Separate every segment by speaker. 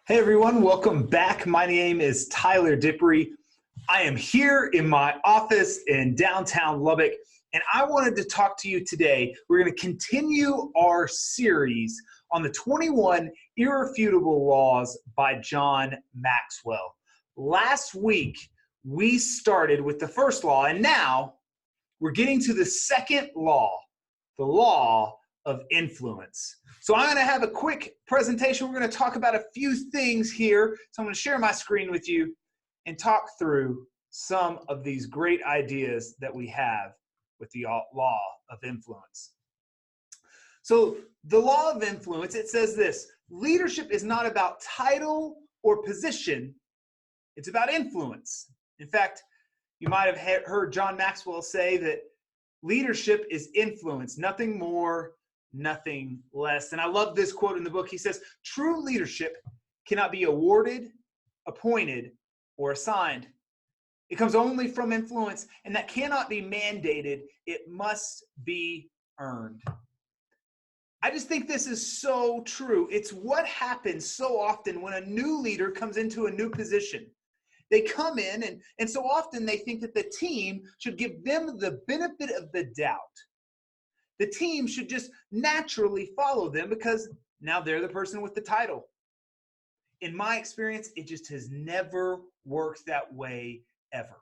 Speaker 1: Hey everyone, welcome back. My name is Tyler Dippery. I am here in my office in downtown Lubbock, and I wanted to talk to you today. We're going to continue our series on the 21 Irrefutable Laws by John Maxwell. Last week, we started with the first law, and now we're getting to the second law, the law of influence. So I'm going to have a quick presentation. We're going to talk about a few things here. So I'm going to share my screen with you and talk through some of these great ideas that we have with the law of influence. So the law of influence, it says this: leadership is not about title or position, it's about influence. In fact, you might have heard John Maxwell say that leadership is influence, nothing more, nothing less. And I love this quote in the book. He says, true leadership cannot be awarded, appointed, or assigned. It comes only from influence, and that cannot be mandated. It must be earned. I just think this is so true. It's what happens so often when a new leader comes into a new position. They come in, and so often they think that the team should give them the benefit of the doubt. The team should just naturally follow them because now they're the person with the title. In my experience, it just has never worked that way ever.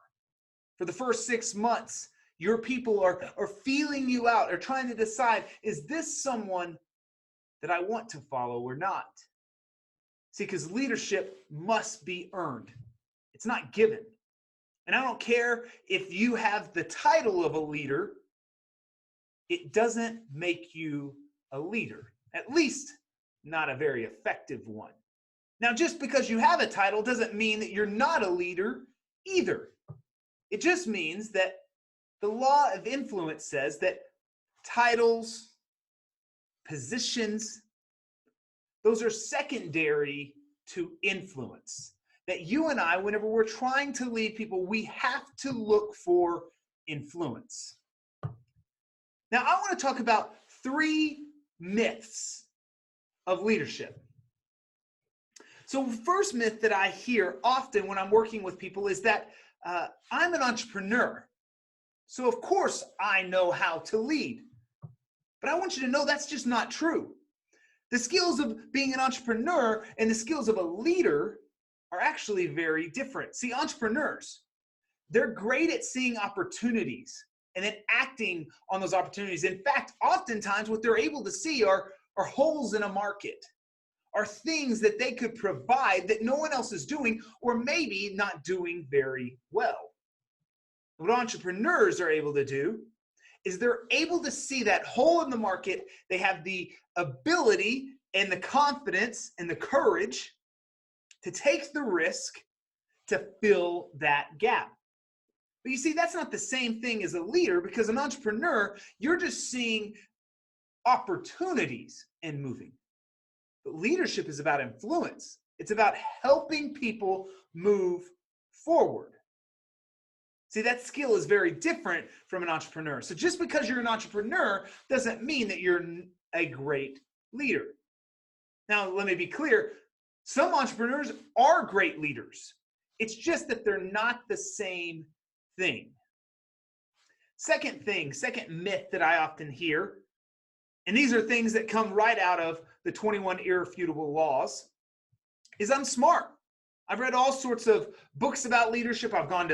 Speaker 1: For the first 6 months, your people are feeling you out, are trying to decide, is this someone that I want to follow or not? See, because leadership must be earned. It's not given. And I don't care if you have the title of a leader, it doesn't make you a leader, at least not a very effective one. Now, just because you have a title doesn't mean that you're not a leader either. It just means that the law of influence says that titles, positions, those are secondary to influence. That you and I, whenever we're trying to lead people, we have to look for influence. Now, I want to talk about 3 myths of leadership. So the first myth that I hear often when I'm working with people is that I'm an entrepreneur. So of course I know how to lead. But I want you to know that's just not true. The skills of being an entrepreneur and the skills of a leader are actually very different. See, entrepreneurs, they're great at seeing opportunities and then acting on those opportunities. In fact, oftentimes what they're able to see are holes in a market, are things that they could provide that no one else is doing or maybe not doing very well. What entrepreneurs are able to do is they're able to see that hole in the market. They have the ability and the confidence and the courage to take the risk to fill that gap. But you see, that's not the same thing as a leader, because an entrepreneur, you're just seeing opportunities and moving. But leadership is about influence. It's about helping people move forward. See, that skill is very different from an entrepreneur. So just because you're an entrepreneur doesn't mean that you're a great leader. Now, let me be clear. Some entrepreneurs are great leaders. It's just that they're not the same thing. Second myth that I often hear, and these are things that come right out of the 21 Irrefutable Laws, is I'm smart. I've read all sorts of books about leadership. I've gone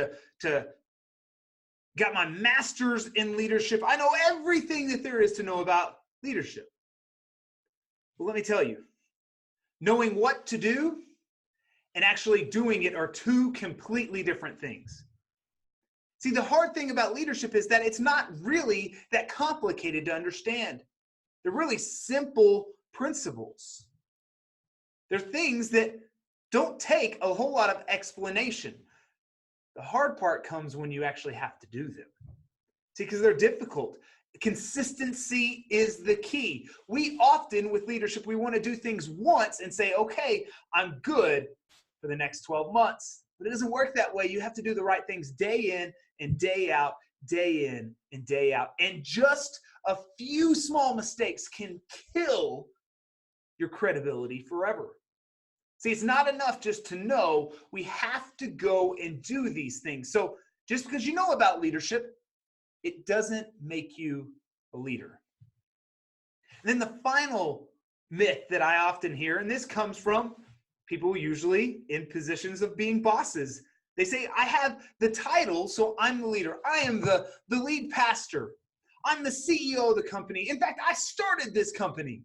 Speaker 1: got my master's in leadership. I know everything that there is to know about leadership. But let me tell you, knowing what to do and actually doing it are 2 completely different things. See, the hard thing about leadership is that it's not really that complicated to understand. They're really simple principles. They're things that don't take a whole lot of explanation. The hard part comes when you actually have to do them. See, because they're difficult. Consistency is the key. We often, with leadership, we want to do things once and say, okay, I'm good for the next 12 months. But it doesn't work that way. You have to do the right things day in and day out, day in and day out. And just a few small mistakes can kill your credibility forever. See, it's not enough just to know. We have to go and do these things. So just because you know about leadership, it doesn't make you a leader. And then the final myth that I often hear, and this comes from people usually in positions of being bosses. They say, I have the title, so I'm the leader. I am the lead pastor. I'm the CEO of the company. In fact, I started this company.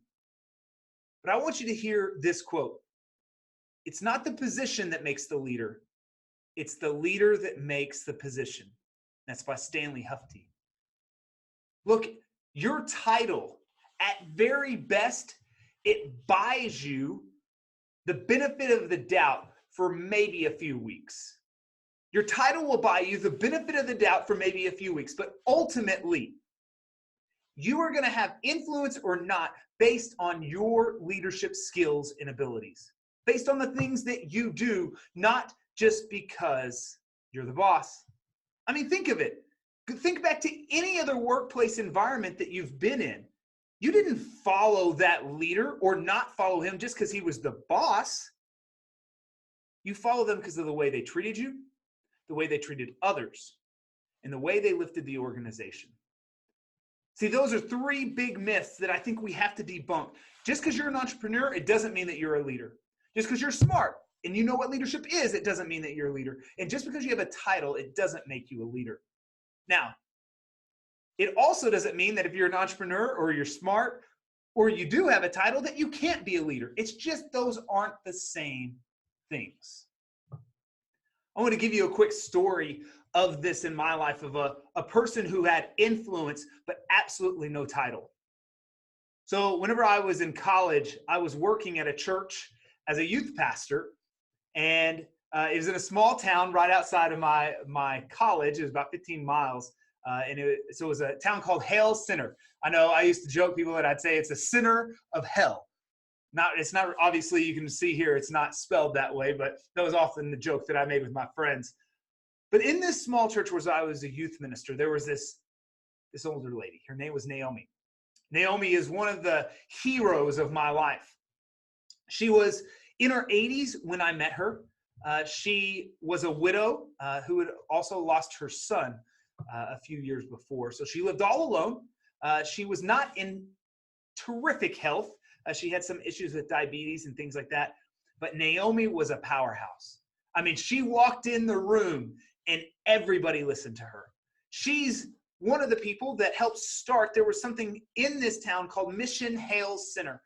Speaker 1: But I want you to hear this quote. It's not the position that makes the leader. It's the leader that makes the position. That's by Stanley Hufty. Look, your title, at very best, it buys you the benefit of the doubt for maybe a few weeks. Your title will buy you the benefit of the doubt for maybe a few weeks, but ultimately, you are going to have influence or not based on your leadership skills and abilities, based on the things that you do, not just because you're the boss. I mean, think of it. Think back to any other workplace environment that you've been in. You didn't follow that leader or not follow him just because he was the boss. You follow them because of the way they treated you, the way they treated others, and the way they lifted the organization. See, those are three big myths that I think we have to debunk. Just because you're an entrepreneur, it doesn't mean that you're a leader. Just because you're smart and you know what leadership is, it doesn't mean that you're a leader. And just because you have a title, it doesn't make you a leader. Now, it also doesn't mean that if you're an entrepreneur or you're smart or you do have a title that you can't be a leader. It's just those aren't the same things. I want to give you a quick story of this in my life of a person who had influence but absolutely no title. So whenever I was in college, I was working at a church as a youth pastor, and it was in a small town right outside of my college. It was about 15 miles. So it was a town called Hale Center. I know I used to joke people that I'd say it's a center of hell. It's not, obviously you can see here, it's not spelled that way, but that was often the joke that I made with my friends. But in this small church where I was a youth minister, there was this older lady. Her name was Naomi. Naomi is one of the heroes of my life. She was in her 80s when I met her. She was a widow who had also lost her son a few years before. So she lived all alone. She was not in terrific health. She had some issues with diabetes and things like that. But Naomi was a powerhouse. I mean, she walked in the room and everybody listened to her. She's one of the people that helped start, there was something in this town called Mission Hale Center.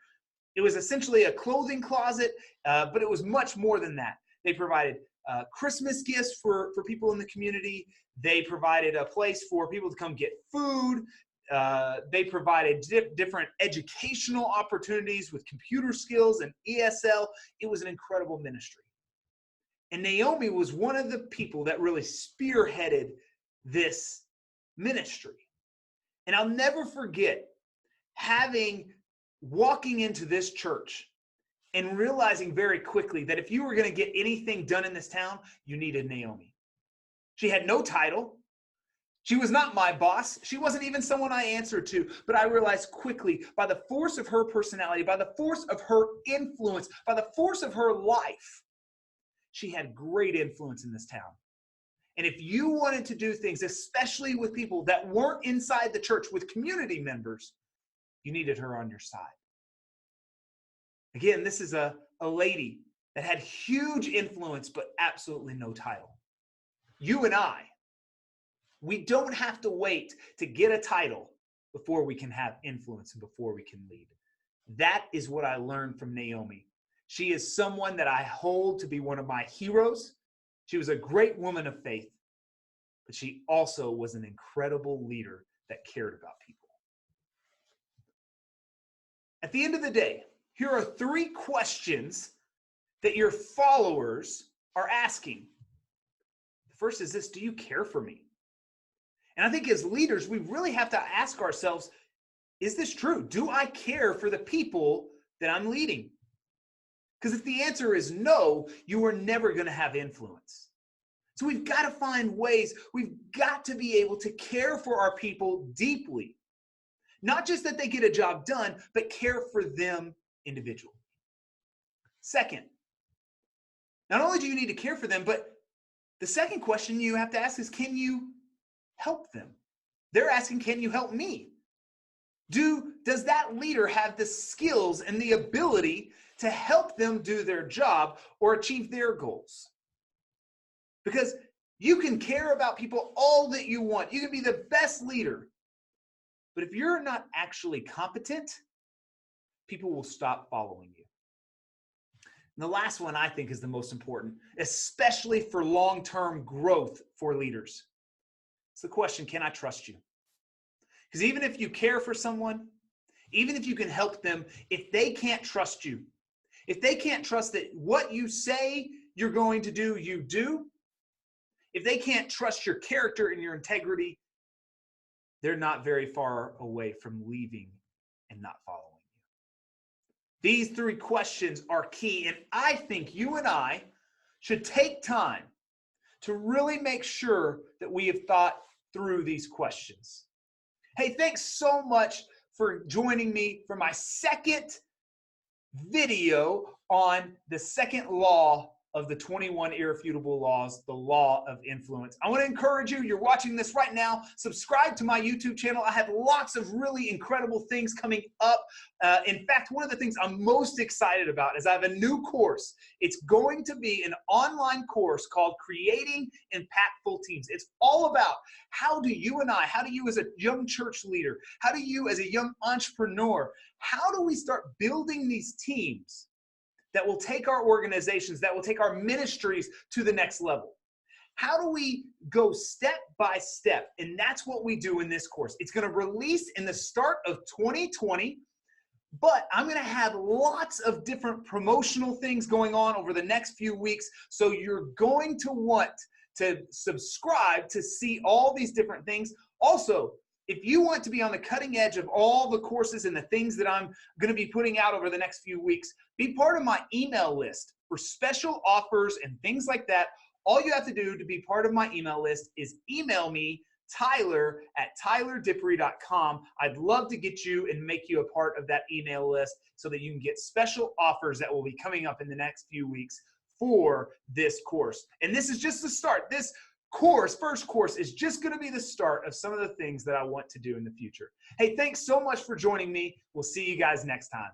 Speaker 1: It was essentially a clothing closet, but it was much more than that. They provided Christmas gifts for people in the community. They provided a place for people to come get food. They provided different educational opportunities with computer skills and ESL. It was an incredible ministry. And Naomi was one of the people that really spearheaded this ministry. And I'll never forget walking into this church and realizing very quickly that if you were going to get anything done in this town, you needed Naomi. She had no title. She was not my boss. She wasn't even someone I answered to, but I realized quickly by the force of her personality, by the force of her influence, by the force of her life, she had great influence in this town. And if you wanted to do things, especially with people that weren't inside the church, with community members, you needed her on your side. Again, this is a lady that had huge influence, but absolutely no title. You and I, we don't have to wait to get a title before we can have influence and before we can lead. That is what I learned from Naomi. She is someone that I hold to be one of my heroes. She was a great woman of faith, but she also was an incredible leader that cared about people. At the end of the day, here are 3 questions that your followers are asking. The first is this: do you care for me? And I think as leaders, we really have to ask ourselves, is this true? Do I care for the people that I'm leading? Because if the answer is no, you are never going to have influence. So we've got to find ways, we've got to be able to care for our people deeply. Not just that they get a job done, but care for them individually. Second, Not only do you need to care for them, but the second question you have to ask is, can you help them? They're asking, can you help me? Does that leader have the skills and the ability to help them do their job or achieve their goals? Because you can care about people all that you want. You can be the best leader. But if you're not actually competent, people will stop following you. And the last one I think is the most important, especially for long-term growth for leaders. It's the question, can I trust you? Because even if you care for someone, even if you can help them, if they can't trust you, if they can't trust that what you say you're going to do, you do, if they can't trust your character and your integrity, they're not very far away from leaving and not following you. These three questions are key, and I think you and I should take time to really make sure that we have thought through these questions. Hey, thanks so much for joining me for my second video on the second law of the 21 irrefutable laws, the law of influence. I want to encourage you, you're watching this right now, subscribe to my YouTube channel. I have lots of really incredible things coming up. In fact, one of the things I'm most excited about is I have a new course. It's going to be an online course called Creating Impactful Teams. It's all about how do you and I, how do you as a young church leader, how do you as a young entrepreneur, how do we start building these teams that will take our organizations, that will take our ministries to the next level? How do we go step by step? And that's what we do in this course. It's going to release in the start of 2020, but I'm going to have lots of different promotional things going on over the next few weeks. So you're going to want to subscribe to see all these different things. Also, if you want to be on the cutting edge of all the courses and the things that I'm going to be putting out over the next few weeks, be part of my email list for special offers and things like that. All you have to do to be part of my email list is email me, Tyler@tylerdippery.com. I'd love to get you and make you a part of that email list so that you can get special offers that will be coming up in the next few weeks for this course. And this is just the start. This first course is just going to be the start of some of the things that I want to do in the future. Hey, thanks so much for joining me. We'll see you guys next time.